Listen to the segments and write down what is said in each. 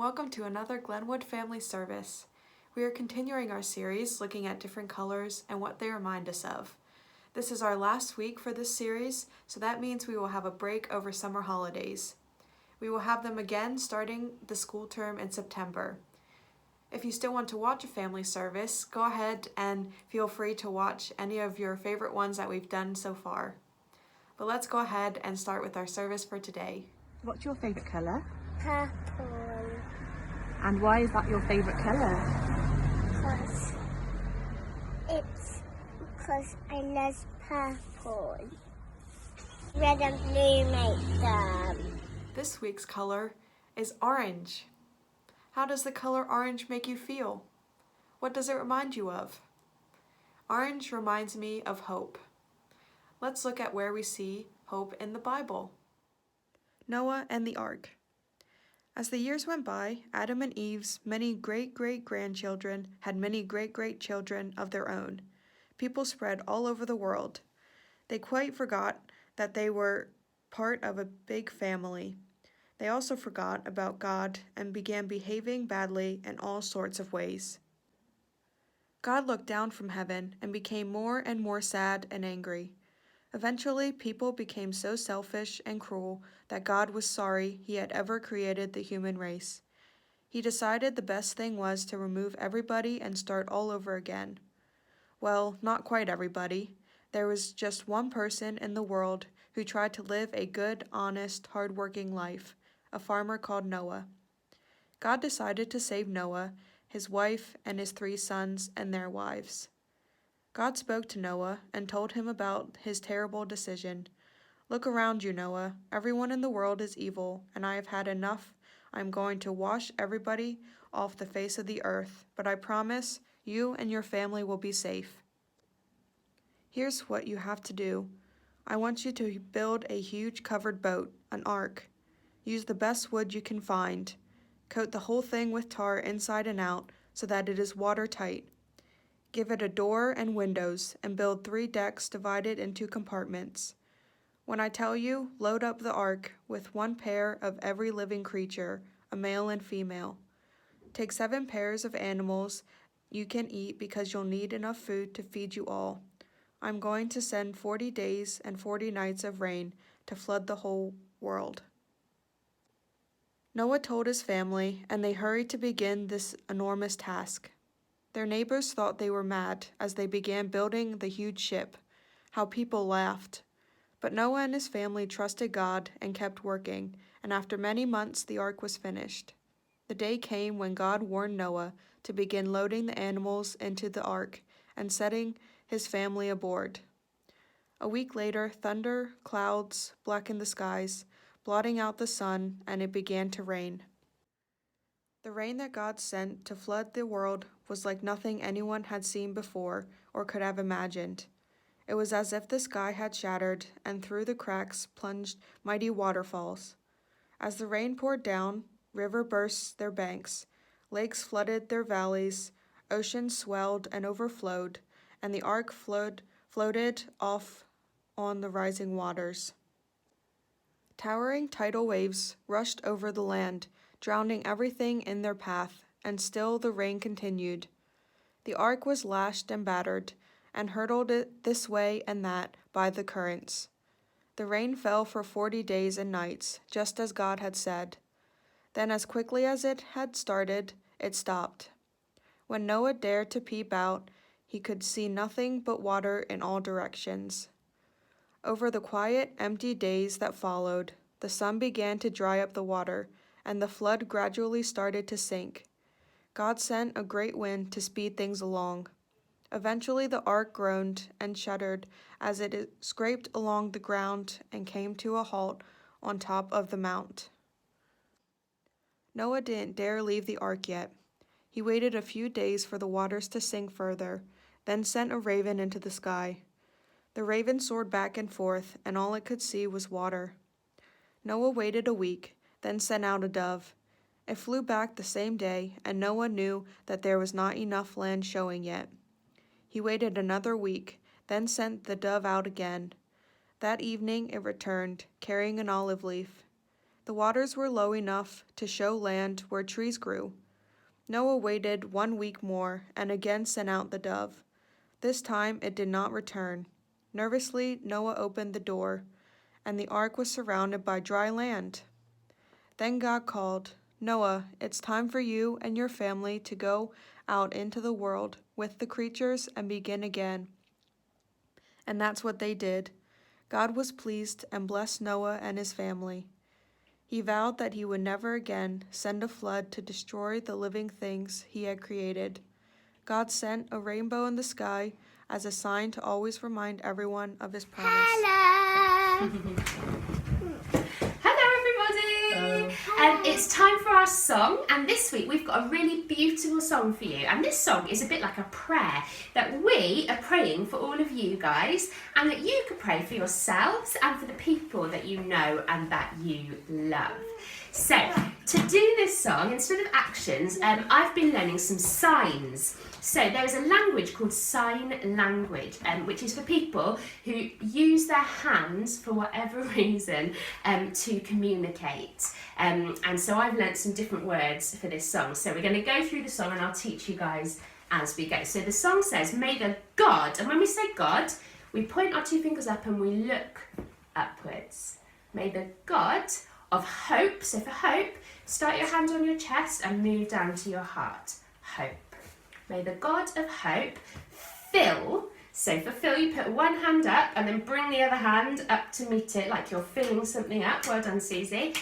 welcome to another Glenwood family service. We are continuing our series looking at different colors and what they remind us of. This is our last week for this series, so that means we will have a break over summer holidays. We will have them again starting the school term in September. If you still want to watch a family service, go ahead and feel free to watch any of your favorite ones that we've done so far. But let's go ahead and start with our service for today. What's your favourite colour? Purple. And why is that your favourite colour? Because I love purple. Red and blue make them. This week's color is orange. How does the color orange make you feel? What does it remind you of? Orange reminds me of hope. Let's look at where we see hope in the Bible. Noah and the Ark. As the years went by, Adam and Eve's many great-great-grandchildren had many great-great-children of their own. People spread all over the world. They quite forgot that they were part of a big family. They also forgot about God and began behaving badly in all sorts of ways. God looked down from heaven and became more and more sad and angry. Eventually, people became so selfish and cruel that God was sorry he had ever created the human race. He decided the best thing was to remove everybody and start all over again. Well, not quite everybody. There was just one person in the world who tried to live a good, honest, hard-working life, a farmer called Noah. God decided to save Noah, his wife, and his 3 sons and their wives. God spoke to Noah and told him about his terrible decision. "Look around you, Noah. Everyone in the world is evil, and I have had enough. I am going to wash everybody off the face of the earth, but I promise you and your family will be safe. Here's what you have to do. I want you to build a huge covered boat, an ark. Use the best wood you can find. Coat the whole thing with tar inside and out so that it is watertight. Give it a door and windows, and build 3 decks divided into compartments. When I tell you, load up the ark with 1 pair of every living creature, a male and female. Take 7 pairs of animals you can eat because you'll need enough food to feed you all. I'm going to send 40 days and 40 nights of rain to flood the whole world." Noah told his family, and they hurried to begin this enormous task. Their neighbors thought they were mad as they began building the huge ship. How people laughed. But Noah and his family trusted God and kept working, and after many months the ark was finished. The day came when God warned Noah to begin loading the animals into the ark and setting his family aboard. A week later, thunder, clouds blackened the skies, blotting out the sun, and it began to rain. The rain that God sent to flood the world was like nothing anyone had seen before or could have imagined. It was as if the sky had shattered, and through the cracks plunged mighty waterfalls. As the rain poured down, rivers burst their banks, lakes flooded their valleys, oceans swelled and overflowed, and the ark floated off on the rising waters. Towering tidal waves rushed over the land, drowning everything in their path, and still the rain continued. The ark was lashed and battered, and hurtled it this way and that by the currents. The rain fell for 40 days and nights, just as God had said. Then, as quickly as it had started, it stopped. When Noah dared to peep out, he could see nothing but water in all directions. Over the quiet, empty days that followed, the sun began to dry up the water, and the flood gradually started to sink. God sent a great wind to speed things along. Eventually the ark groaned and shuddered as it scraped along the ground and came to a halt on top of the mount. Noah didn't dare leave the ark yet. He waited a few days for the waters to sink further, then sent a raven into the sky. The raven soared back and forth, and all it could see was water. Noah waited a week, then sent out a dove. It flew back the same day, and Noah knew that there was not enough land showing yet. He waited another week, then sent the dove out again. That evening it returned, carrying an olive leaf. The waters were low enough to show land where trees grew. Noah waited 1 week more and again sent out the dove. This time it did not return. Nervously, Noah opened the door, and the ark was surrounded by dry land. Then God called, "Noah, it's time for you and your family to go out into the world with the creatures and begin again." And that's what they did. God was pleased and blessed Noah and his family. He vowed that he would never again send a flood to destroy the living things he had created. God sent a rainbow in the sky as a sign to always remind everyone of his promise. Hello. Hello everybody! It's time for our song, and this week we've got a really beautiful song for you. And this song is a bit like a prayer that we are praying for all of you guys, and that you could pray for yourselves and for the people that you know and that you love. So, to do this song, instead of actions, I've been learning some signs. So there is a language called sign language, which is for people who use their hands for whatever reason to communicate. And so I've learnt some different words for this song. So we're going to go through the song and I'll teach you guys as we go. So the song says, "May the God," and when we say God, we point our 2 fingers up and we look upwards. "May the God of hope," so for hope, start your hand on your chest and move down to your heart. Hope. "May the God of hope fill," so for fill you put one hand up and then bring the other hand up to meet it like you're filling something up. Well done, Susie.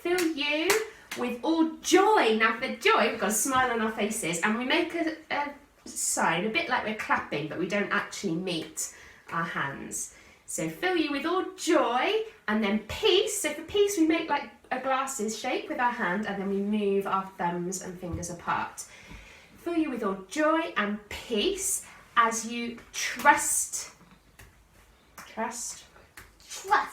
"Fill you with all joy." Now for joy, we've got a smile on our faces and we make a sign, a bit like we're clapping, but we don't actually meet our hands. So "fill you with all joy," and then "peace." So for peace, we make like a glasses shape with our hand and then we move our thumbs and fingers apart. "Fill you with all joy and peace as you trust." Trust.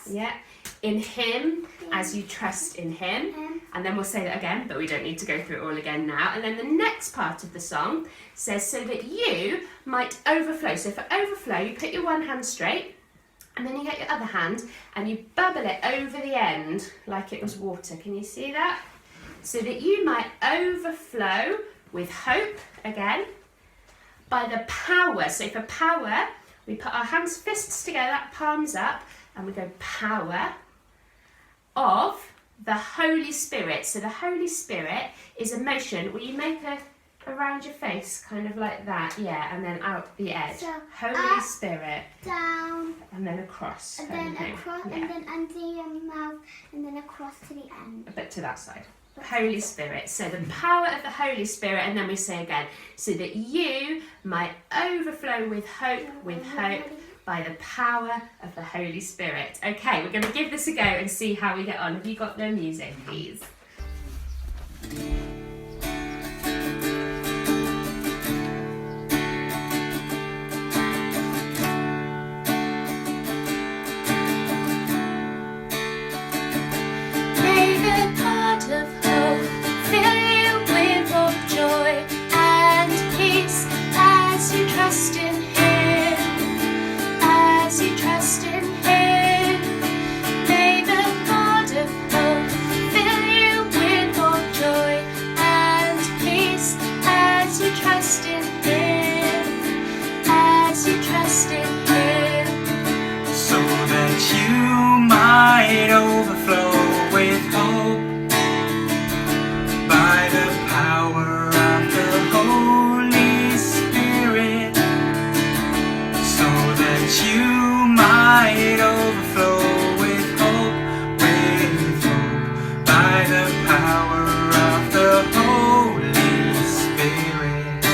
Yeah. "In him, as you trust in him." And then we'll say that again, but we don't need to go through it all again now. And then the next part of the song says, "so that you might overflow." So for overflow, you put your one hand straight, and then you get your other hand and you bubble it over the end like it was water. Can you see that? "So that you might overflow with hope," again, "by the power." So for power, we put our hands, fists together, palms up, and we go "power of the Holy Spirit." So the Holy Spirit is a motion where you make around your face, kind of like that, yeah, and then out the edge. So, Holy Spirit. Down. And then across. And kind then of thing. across, Yeah. and then under your mouth, and then across to the end. A bit to that side. Holy Spirit. So the power of the Holy Spirit, and then we say again, "so that you might overflow with hope by the power of the Holy Spirit." Okay, we're going to give this a go and see how we get on. Have you got the music, please? May the God of hope fill you with all joy and peace as you trust in him, as you trust in him. May the God of hope fill you with all joy and peace as you trust in him, as you trust in him. So that you might overflow with hope by the power of the Holy Spirit. So that you might overflow with hope by the power of the Holy Spirit.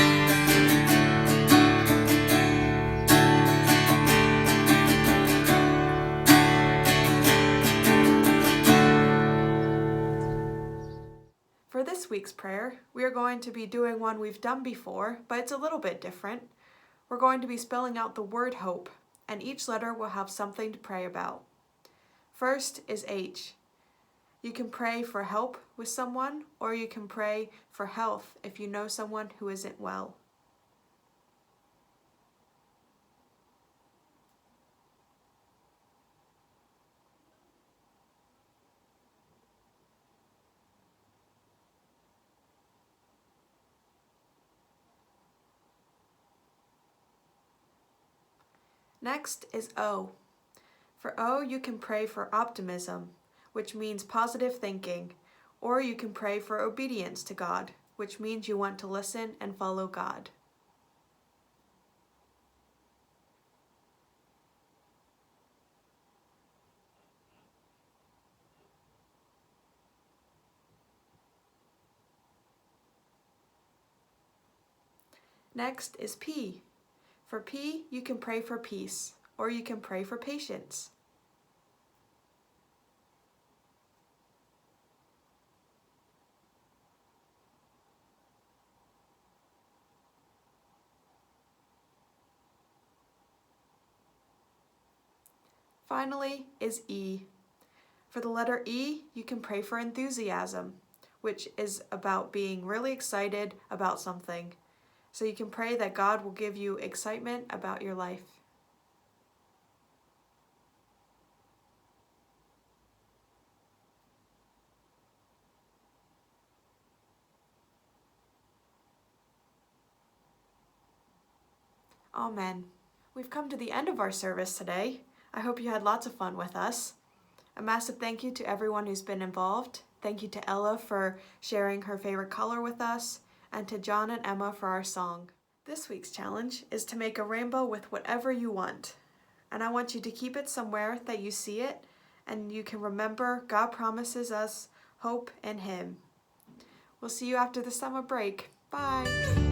For this week's prayer, we are going to be doing one we've done before, but it's a little bit different. We're going to be spelling out the word hope, and each letter will have something to pray about. First is H. You can pray for help with someone, or you can pray for health if you know someone who isn't well. Next is O. For O, you can pray for optimism, which means positive thinking, or you can pray for obedience to God, which means you want to listen and follow God. Next is P. For P, you can pray for peace, or you can pray for patience. Finally is E. For the letter E, you can pray for enthusiasm, which is about being really excited about something. So you can pray that God will give you excitement about your life. Amen. We've come to the end of our service today. I hope you had lots of fun with us. A massive thank you to everyone who's been involved. Thank you to Ella for sharing her favorite color with us, and to John and Emma for our song. This week's challenge is to make a rainbow with whatever you want. And I want you to keep it somewhere that you see it, and you can remember God promises us hope in Him. We'll see you after the summer break. Bye!